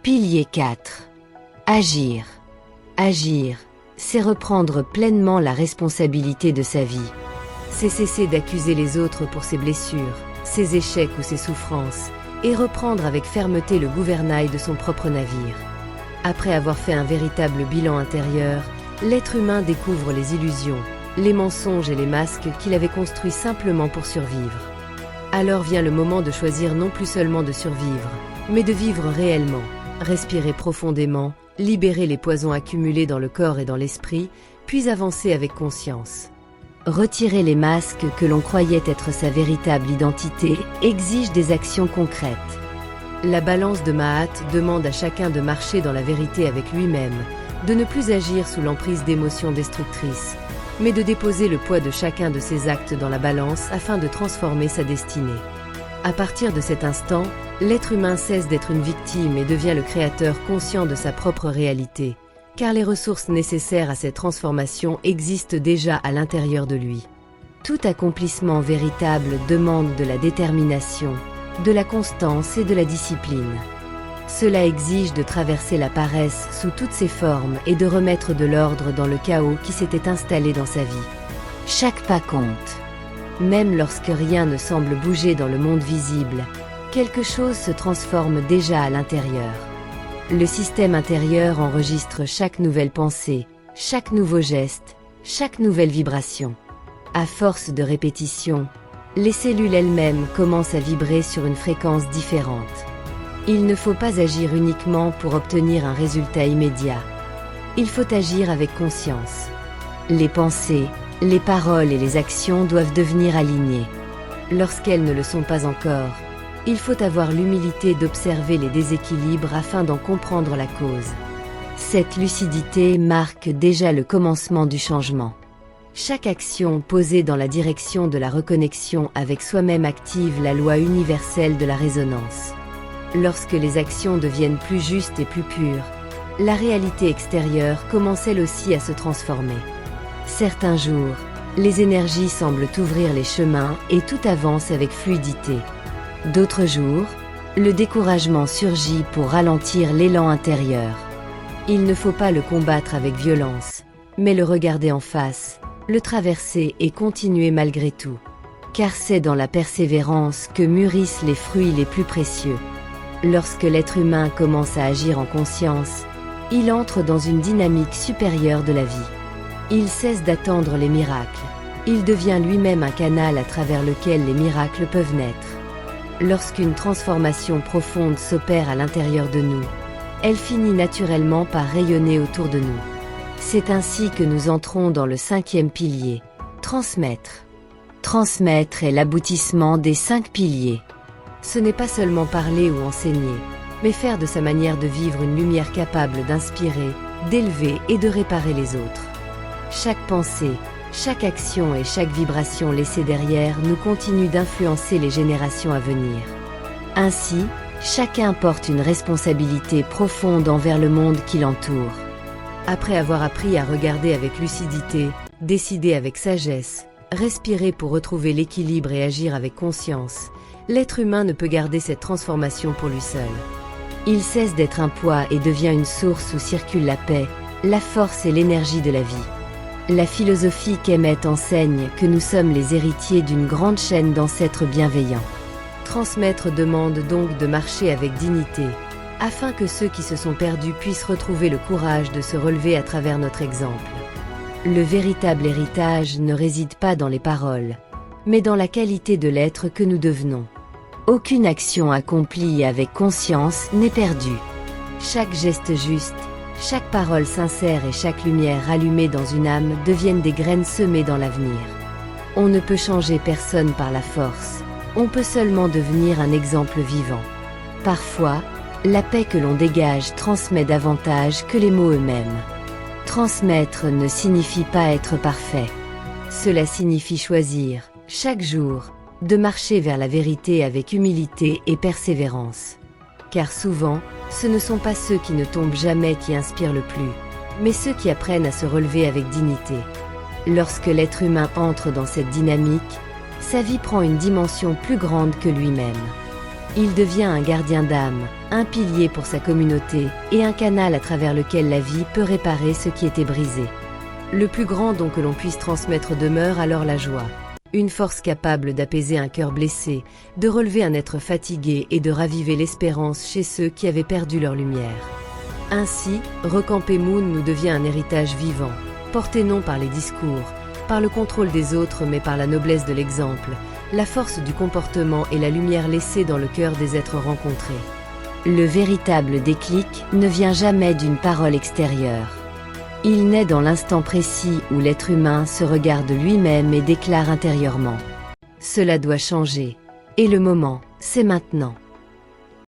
Pilier 4. Agir. Agir, c'est reprendre pleinement la responsabilité de sa vie. C'est cesser d'accuser les autres pour ses blessures, ses échecs ou ses souffrances, et reprendre avec fermeté le gouvernail de son propre navire. Après avoir fait un véritable bilan intérieur, l'être humain découvre les illusions, les mensonges et les masques qu'il avait construits simplement pour survivre. Alors vient le moment de choisir non plus seulement de survivre, mais de vivre réellement, respirer profondément, libérer les poisons accumulés dans le corps et dans l'esprit, puis avancer avec conscience. Retirer les masques que l'on croyait être sa véritable identité exige des actions concrètes. La balance de Mahat demande à chacun de marcher dans la vérité avec lui-même, de ne plus agir sous l'emprise d'émotions destructrices, mais de déposer le poids de chacun de ses actes dans la balance afin de transformer sa destinée. À partir de cet instant, l'être humain cesse d'être une victime et devient le créateur conscient de sa propre réalité, car les ressources nécessaires à cette transformation existent déjà à l'intérieur de lui. Tout accomplissement véritable demande de la détermination, de la constance et de la discipline. Cela exige de traverser la paresse sous toutes ses formes et de remettre de l'ordre dans le chaos qui s'était installé dans sa vie. Chaque pas compte. Même lorsque rien ne semble bouger dans le monde visible, quelque chose se transforme déjà à l'intérieur. Le système intérieur enregistre chaque nouvelle pensée, chaque nouveau geste, chaque nouvelle vibration. À force de répétition, les cellules elles-mêmes commencent à vibrer sur une fréquence différente. Il ne faut pas agir uniquement pour obtenir un résultat immédiat. Il faut agir avec conscience. Les pensées, les paroles et les actions doivent devenir alignées. Lorsqu'elles ne le sont pas encore, il faut avoir l'humilité d'observer les déséquilibres afin d'en comprendre la cause. Cette lucidité marque déjà le commencement du changement. Chaque action posée dans la direction de la reconnexion avec soi-même active la loi universelle de la résonance. Lorsque les actions deviennent plus justes et plus pures, la réalité extérieure commence elle aussi à se transformer. Certains jours, les énergies semblent ouvrir les chemins et tout avance avec fluidité. D'autres jours, le découragement surgit pour ralentir l'élan intérieur. Il ne faut pas le combattre avec violence, mais le regarder en face, le traverser et continuer malgré tout. Car c'est dans la persévérance que mûrissent les fruits les plus précieux. Lorsque l'être humain commence à agir en conscience, il entre dans une dynamique supérieure de la vie. Il cesse d'attendre les miracles. Il devient lui-même un canal à travers lequel les miracles peuvent naître. Lorsqu'une transformation profonde s'opère à l'intérieur de nous, elle finit naturellement par rayonner autour de nous. C'est ainsi que nous entrons dans le 5e pilier, transmettre. Transmettre est l'aboutissement des 5 piliers. Ce n'est pas seulement parler ou enseigner, mais faire de sa manière de vivre une lumière capable d'inspirer, d'élever et de réparer les autres. Chaque pensée, chaque action et chaque vibration laissée derrière nous continue d'influencer les générations à venir. Ainsi, chacun porte une responsabilité profonde envers le monde qui l'entoure. Après avoir appris à regarder avec lucidité, décider avec sagesse, respirer pour retrouver l'équilibre et agir avec conscience, l'être humain ne peut garder cette transformation pour lui seul. Il cesse d'être un poids et devient une source où circule la paix, la force et l'énergie de la vie. La philosophie Kemet enseigne que nous sommes les héritiers d'une grande chaîne d'ancêtres bienveillants. Transmettre demande donc de marcher avec dignité, afin que ceux qui se sont perdus puissent retrouver le courage de se relever à travers notre exemple. Le véritable héritage ne réside pas dans les paroles, mais dans la qualité de l'être que nous devenons. Aucune action accomplie avec conscience n'est perdue. Chaque geste juste, chaque parole sincère et chaque lumière allumée dans une âme deviennent des graines semées dans l'avenir. On ne peut changer personne par la force, on peut seulement devenir un exemple vivant. Parfois, la paix que l'on dégage transmet davantage que les mots eux-mêmes. Transmettre ne signifie pas être parfait. Cela signifie choisir, chaque jour, de marcher vers la vérité avec humilité et persévérance. Car souvent, ce ne sont pas ceux qui ne tombent jamais qui inspirent le plus, mais ceux qui apprennent à se relever avec dignité. Lorsque l'être humain entre dans cette dynamique, sa vie prend une dimension plus grande que lui-même. Il devient un gardien d'âme, un pilier pour sa communauté, et un canal à travers lequel la vie peut réparer ce qui était brisé. Le plus grand don que l'on puisse transmettre demeure alors la joie. Une force capable d'apaiser un cœur blessé, de relever un être fatigué et de raviver l'espérance chez ceux qui avaient perdu leur lumière. Ainsi, Recamper Moon nous devient un héritage vivant, porté non par les discours, par le contrôle des autres mais par la noblesse de l'exemple, la force du comportement et la lumière laissée dans le cœur des êtres rencontrés. Le véritable déclic ne vient jamais d'une parole extérieure. Il naît dans l'instant précis où l'être humain se regarde lui-même et déclare intérieurement : cela doit changer. Et le moment, c'est maintenant.